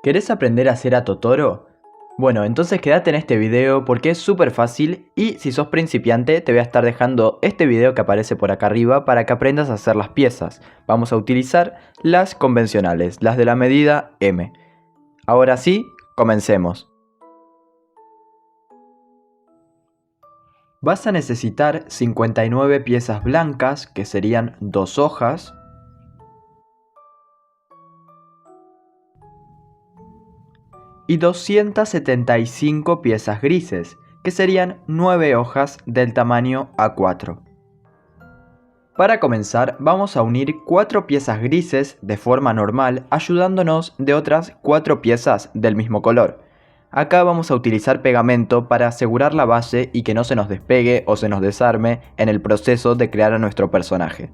¿Querés aprender a hacer a Totoro? Bueno, entonces quédate en este video porque es súper fácil y si sos principiante te voy a estar dejando este video que aparece por acá arriba para que aprendas a hacer las piezas. Vamos a utilizar las convencionales, las de la medida M. Ahora sí, comencemos. Vas a necesitar 59 piezas blancas, que serían 2 hojas, y 275 piezas grises, que serían 9 hojas del tamaño A4. Para comenzar, vamos a unir 4 piezas grises de forma normal, ayudándonos de otras 4 piezas del mismo color. Acá vamos a utilizar pegamento para asegurar la base y que no se nos despegue o se nos desarme en el proceso de crear a nuestro personaje.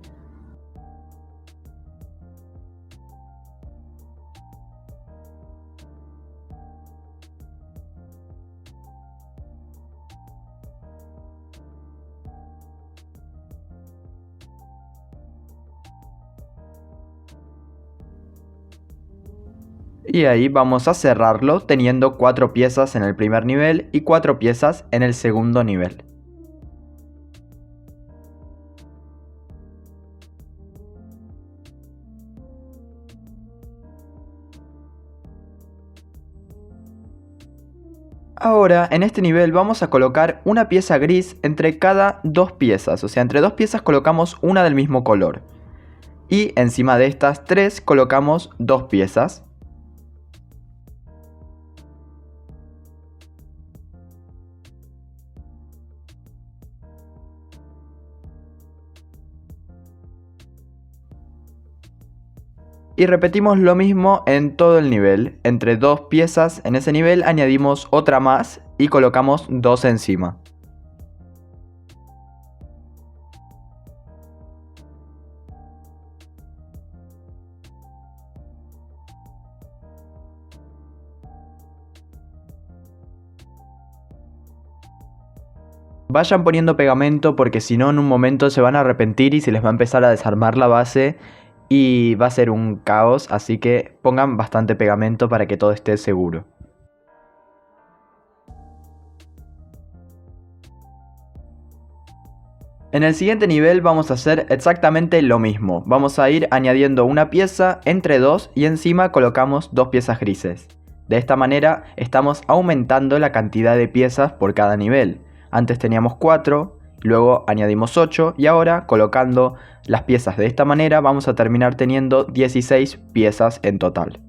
Y ahí vamos a cerrarlo teniendo 4 piezas en el primer nivel y 4 piezas en el segundo nivel. Ahora, en este nivel vamos a colocar una pieza gris entre cada 2 piezas, o sea, entre 2 piezas colocamos una del mismo color. Y encima de estas 3 colocamos 2 piezas. Y repetimos lo mismo en todo el nivel. Entre 2 piezas en ese nivel añadimos otra más y colocamos 2 encima. Vayan poniendo pegamento porque si no en un momento se van a arrepentir y se les va a empezar a desarmar la base y va a ser un caos, así que pongan bastante pegamento para que todo esté seguro. En el siguiente nivel vamos a hacer exactamente lo mismo. Vamos a ir añadiendo una pieza entre 2 y encima colocamos 2 piezas grises. De esta manera estamos aumentando la cantidad de piezas por cada nivel. Antes teníamos 4, luego añadimos 8 y ahora colocando las piezas de esta manera vamos a terminar teniendo 16 piezas en total.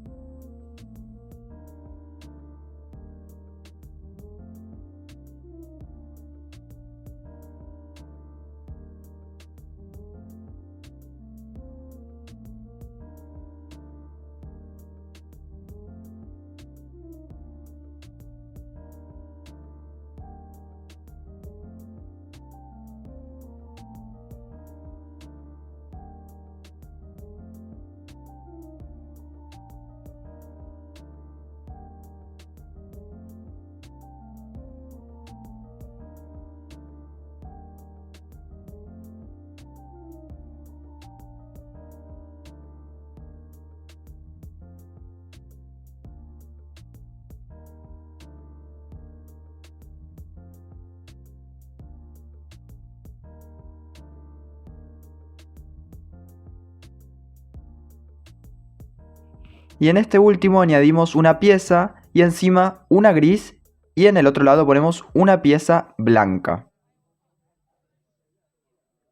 Y en este último añadimos una pieza y encima una gris y en el otro lado ponemos una pieza blanca.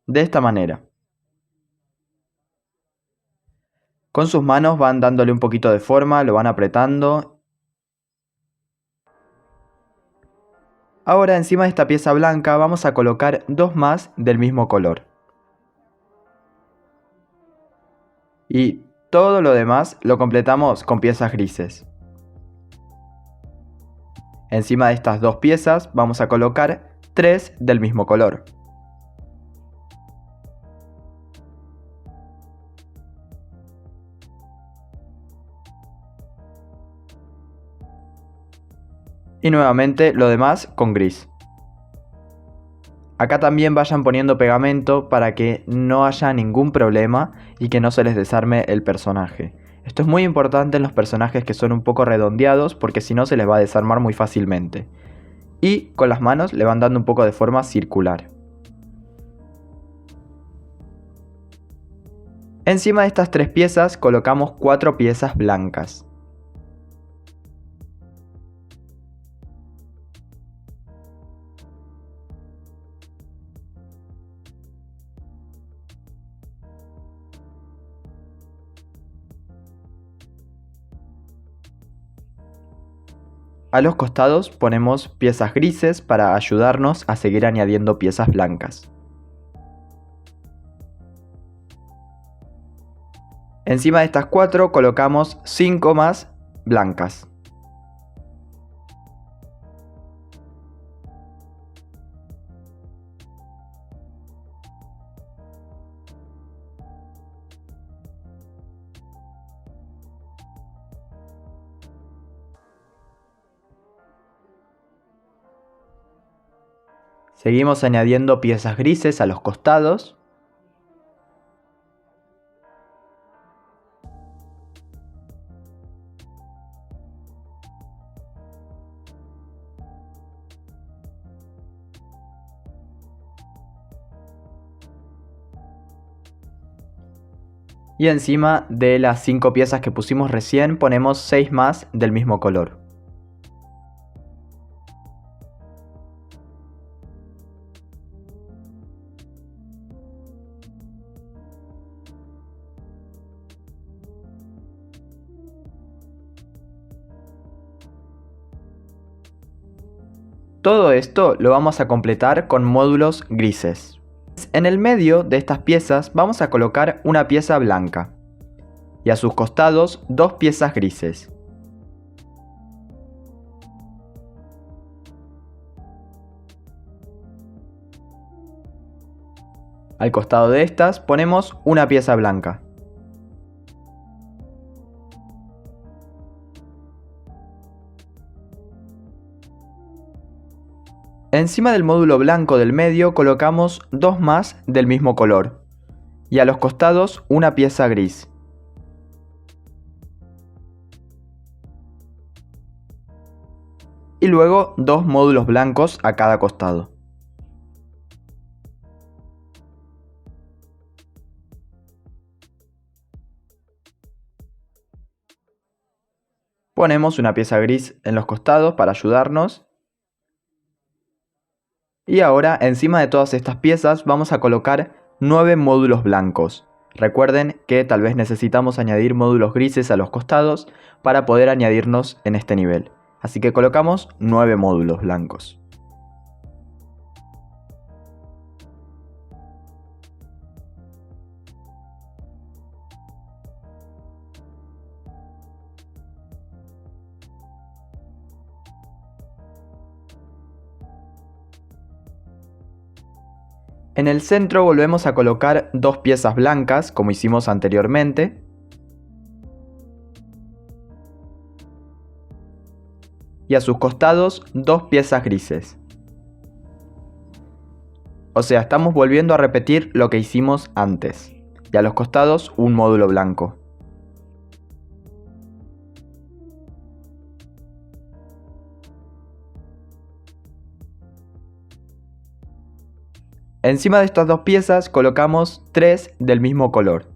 De esta manera. Con sus manos van dándole un poquito de forma, lo van apretando. Ahora encima de esta pieza blanca vamos a colocar 2 más del mismo color. Y todo lo demás lo completamos con piezas grises. Encima de estas 2 piezas vamos a colocar 3 del mismo color. Y nuevamente lo demás con gris. Acá también vayan poniendo pegamento para que no haya ningún problema y que no se les desarme el personaje. Esto es muy importante en los personajes que son un poco redondeados porque si no se les va a desarmar muy fácilmente. Y con las manos le van dando un poco de forma circular. Encima de estas 3 piezas colocamos 4 piezas blancas. A los costados ponemos piezas grises para ayudarnos a seguir añadiendo piezas blancas. Encima de estas 4 colocamos 5 más blancas. Seguimos añadiendo piezas grises a los costados. Y encima de las 5 piezas que pusimos recién ponemos 6 más del mismo color. Todo esto lo vamos a completar con módulos grises. En el medio de estas piezas vamos a colocar una pieza blanca y a sus costados 2 piezas grises. Al costado de estas ponemos una pieza blanca. Encima del módulo blanco del medio colocamos 2 más del mismo color y a los costados una pieza gris. Y luego 2 módulos blancos a cada costado. Ponemos una pieza gris en los costados para ayudarnos. Y ahora encima de todas estas piezas vamos a colocar 9 módulos blancos. Recuerden que tal vez necesitamos añadir módulos grises a los costados para poder añadirnos en este nivel. Así que colocamos 9 módulos blancos. En el centro volvemos a colocar 2 piezas blancas como hicimos anteriormente. Y a sus costados 2 piezas grises. O sea, estamos volviendo a repetir lo que hicimos antes. Y a los costados un módulo blanco. Encima de estas 2 piezas colocamos 3 del mismo color.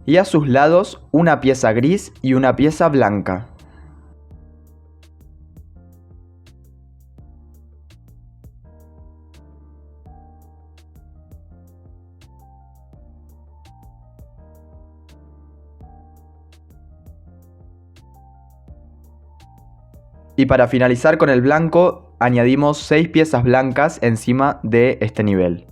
Y a sus lados una pieza gris y una pieza blanca. Y para finalizar con el blanco, añadimos 6 piezas blancas encima de este nivel.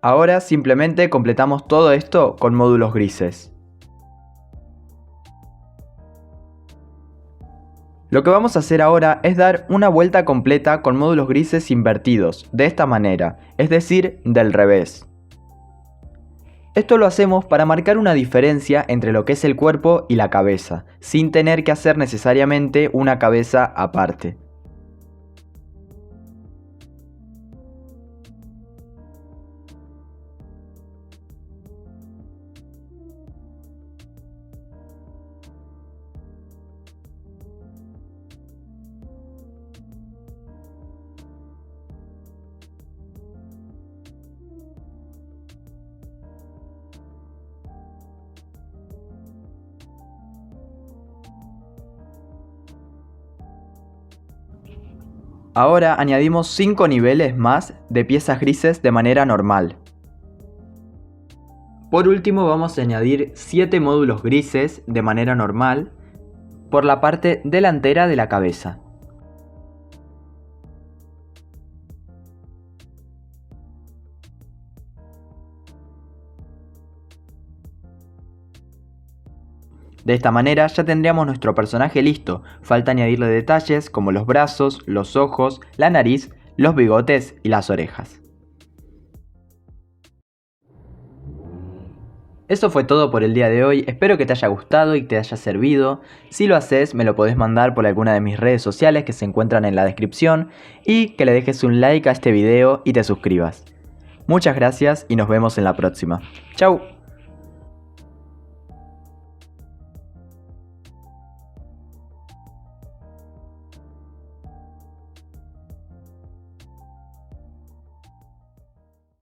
Ahora simplemente completamos todo esto con módulos grises. Lo que vamos a hacer ahora es dar una vuelta completa con módulos grises invertidos, de esta manera, es decir, del revés. Esto lo hacemos para marcar una diferencia entre lo que es el cuerpo y la cabeza, sin tener que hacer necesariamente una cabeza aparte. Ahora añadimos 5 niveles más de piezas grises de manera normal. Por último vamos a añadir 7 módulos grises de manera normal por la parte delantera de la cabeza. De esta manera ya tendríamos nuestro personaje listo, falta añadirle detalles como los brazos, los ojos, la nariz, los bigotes y las orejas. Eso fue todo por el día de hoy, espero que te haya gustado y te haya servido. Si lo haces me lo podés mandar por alguna de mis redes sociales que se encuentran en la descripción y que le dejes un like a este video y te suscribas. Muchas gracias y nos vemos en la próxima. Chau.